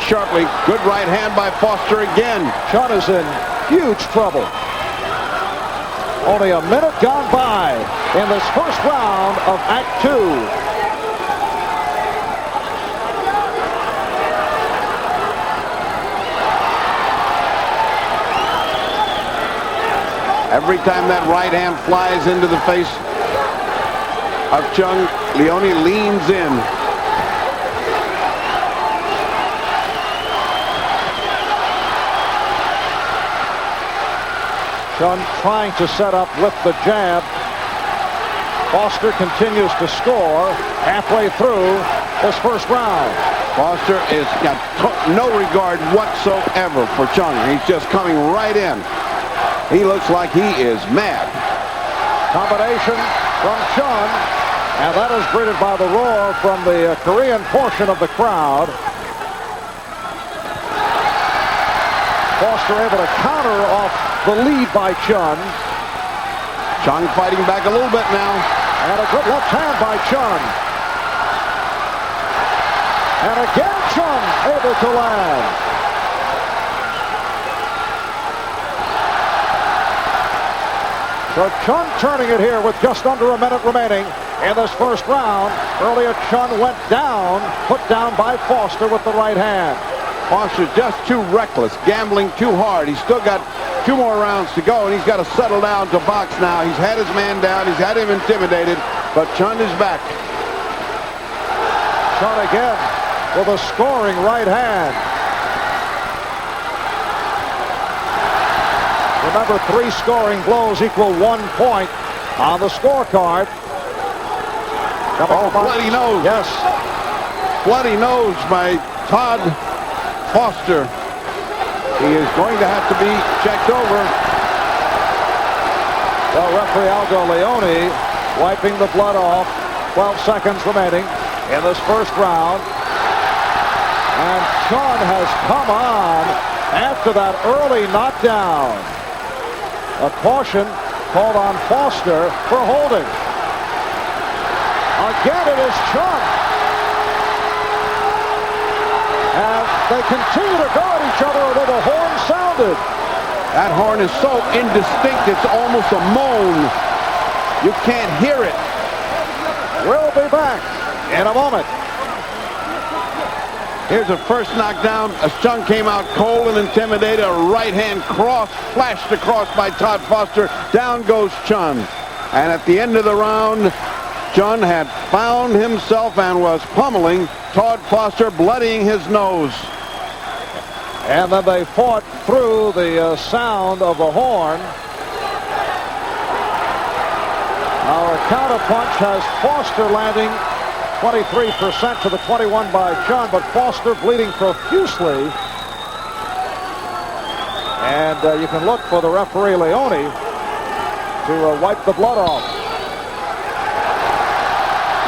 sharply. Good right hand by Foster again. Chun is in huge trouble. Only a minute gone by in this first round of Act 2. Every time that right hand flies into the face of Chun, Leone leans in. Chun trying to set up with the jab. Foster continues to score halfway through this first round. Foster has got no regard whatsoever for Chun. He's just coming right in. He looks like he is mad. Combination from Chun, and that is greeted by the roar from the Korean portion of the crowd. Foster able to counter off the lead by Chun. Chun fighting back a little bit now. And a good left hand by Chun. And again Chun able to land. So Chun turning it here with just under a minute remaining in this first round. Earlier Chun went down, put down by Foster with the right hand. Foster's just too reckless, gambling too hard. He's still got 2 more rounds to go, and he's got to settle down to box now. He's had his man down. He's had him intimidated, but Chun is back. Chun again with a scoring right hand. Remember, 3 scoring blows equal 1 point on the scorecard. Oh, bloody nose. Yes. Bloody nose by Todd Foster. He is going to have to be checked over. Well, referee Aldo Leone wiping the blood off. 12 seconds remaining in this first round. And Chun has come on after that early knockdown. A caution called on Foster for holding. Again, it is Chun. And they continue to go at each other until the horn sounded. That horn is so indistinct, it's almost a moan. You can't hear it. We'll be back in a moment. Here's a first knockdown as Chun came out cold and intimidated. A right hand cross flashed across by Todd Foster. Down goes Chun. And at the end of the round, Chun had found himself and was pummeling Todd Foster, bloodying his nose. And then they fought through the sound of the horn. Our counterpunch has Foster landing 23% to the 21 by Chun, but Foster bleeding profusely. And you can look for the referee Leone to wipe the blood off.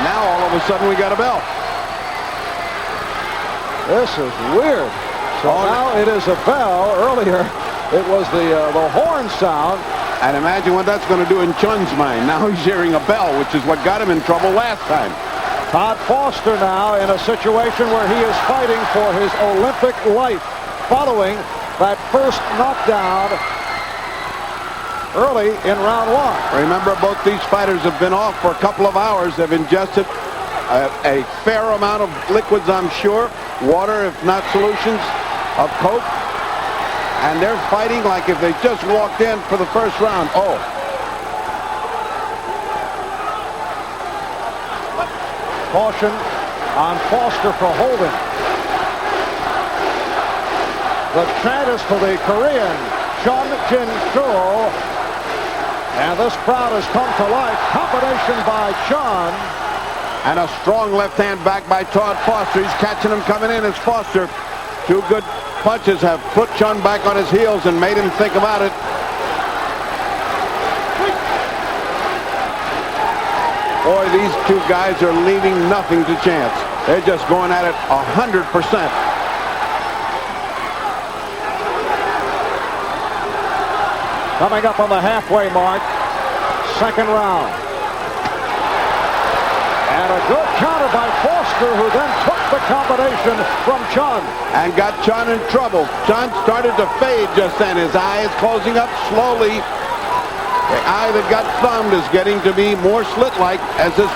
Now all of a sudden we got a bell. This is weird. So now it is a bell. Earlier it was the horn sound. And imagine what that's going to do in Chun's mind. Now he's hearing a bell, which is what got him in trouble last time. Todd Foster now in a situation where he is fighting for his Olympic life following that first knockdown early in round 1. Remember, both these fighters have been off for a couple of hours. They've ingested a fair amount of liquids, I'm sure. Water, if not solutions, of Coke. And they're fighting like if they just walked in for the first round. Oh. Caution on Foster for holding. The chant is for the Korean Chun Jin-Chul. And this crowd has come to life. Combination by Chun. And a strong left hand back by Todd Foster. He's catching him coming in as Foster. 2 good punches have put Chun back on his heels and made him think about it. Boy, these 2 guys are leaving nothing to chance. They're just going at it 100%. Coming up on the halfway mark, second round. And a good counter by Foster. Foster, who then took the combination from Chun. And got Chun in trouble. Chun started to fade just then. His eye is closing up slowly. The eye that got thumbed is getting to be more slit-like as this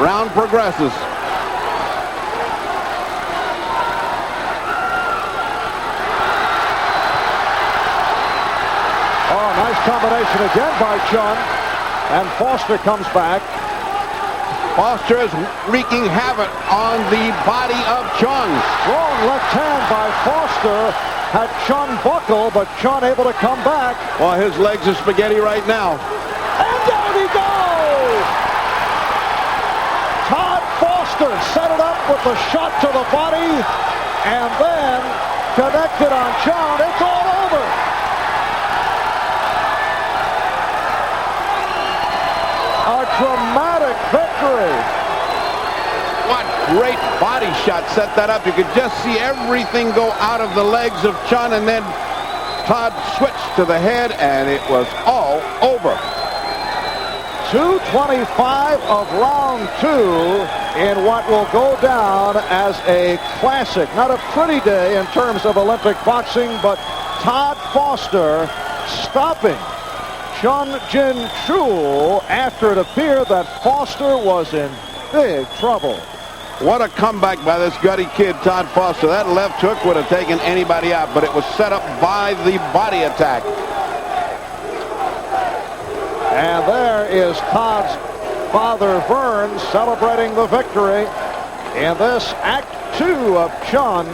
round progresses. Oh, nice combination again by Chun. And Foster comes back. Foster is wreaking havoc on the body of Chun. Strong left hand by Foster. Had Chun buckle, but Chun able to come back. Well, his legs are spaghetti right now. And down he goes! Todd Foster set it up with the shot to the body, and then connected on Chun. It's all over. A dramatic victory. What great body shot set that up. You could just see everything go out of the legs of Chun, and then Todd switched to the head, and it was all over. 2:25 of round 2 in what will go down as a classic. Not a pretty day in terms of Olympic boxing, but Todd Foster stopping Chun Jin-Chul after it appeared that Foster was in big trouble. What a comeback by this gutty kid, Todd Foster. That left hook would have taken anybody out, but it was set up by the body attack. And there is Todd's father, Vern, celebrating the victory in this Act 2 of Chun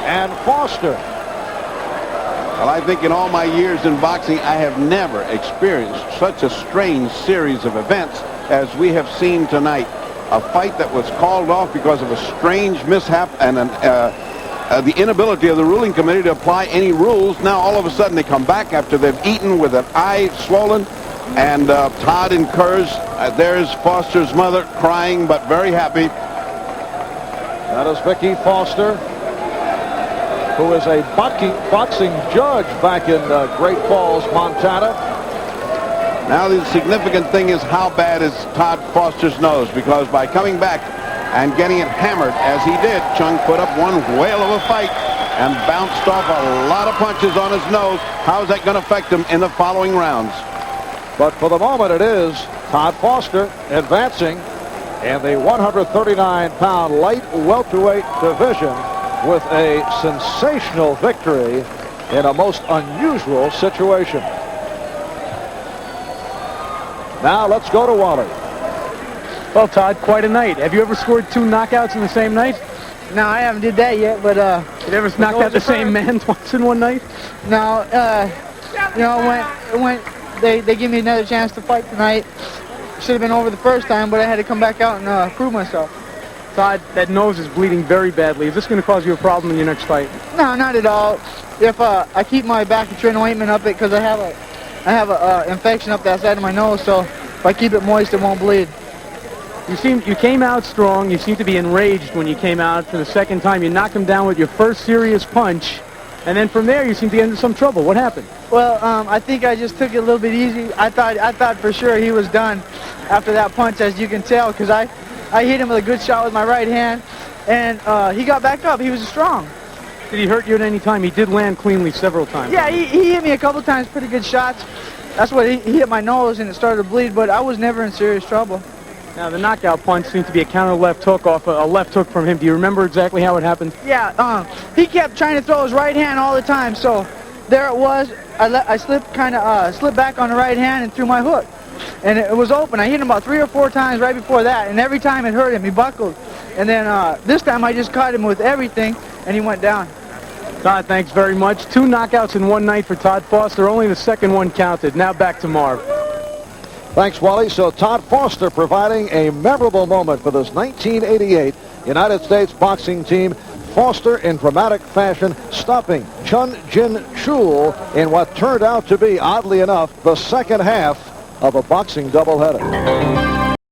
and Foster. Well, I think in all my years in boxing, I have never experienced such a strange series of events as we have seen tonight. A fight that was called off because of a strange mishap and the inability of the ruling committee to apply any rules. Now all of a sudden they come back after they've eaten with an eye swollen, and Todd incurs. There's Foster's mother crying but very happy. That is Vicky Foster, who is a boxing judge back in Great Falls, Montana. Now the significant thing is how bad is Todd Foster's nose, because by coming back and getting it hammered as he did, Chun put up one whale of a fight and bounced off a lot of punches on his nose. How is that going to affect him in the following rounds? But for the moment it is Todd Foster advancing in the 139-pound light welterweight division with a sensational victory in a most unusual situation. Now let's go to Wally. Well, Todd, quite a night. Have you ever scored 2 knockouts in the same night? No, I haven't did that yet, but You ever knocked out the same man twice in one night? no, you know, when they give me another chance to fight tonight. Should have been over the first time, but I had to come back out and prove myself. Todd, that nose is bleeding very badly. Is this going to cause you a problem in your next fight? No, not at all. If I keep my Bactrim ointment up it, because I have a infection up that side of my nose, so if I keep it moist, it won't bleed. You came out strong. You seem to be enraged when you came out for the second time. You knocked him down with your first serious punch, and then from there you seem to get into some trouble. What happened? Well, I think I just took it a little bit easy. I thought for sure he was done after that punch, as you can tell, because I hit him with a good shot with my right hand, and he got back up. He was strong. Did he hurt you at any time? He did land cleanly several times. Yeah, he hit me a couple times, pretty good shots. That's what he hit my nose and it started to bleed, but I was never in serious trouble. Now, the knockout punch seemed to be a counter left hook off a left hook from him. Do you remember exactly how it happened? Yeah, he kept trying to throw his right hand all the time, so there it was. I slipped back on the right hand and threw my hook, and it was open. I hit him about 3 or 4 times right before that, and every time it hurt him, he buckled. And then this time I just caught him with everything, and he went down. Todd, thanks very much. 2 knockouts in one night for Todd Foster. Only the second one counted. Now back to Marv. Thanks, Wally. So Todd Foster providing a memorable moment for this 1988 United States boxing team. Foster in dramatic fashion stopping Chun Jin-Chul in what turned out to be, oddly enough, the second half of a boxing doubleheader.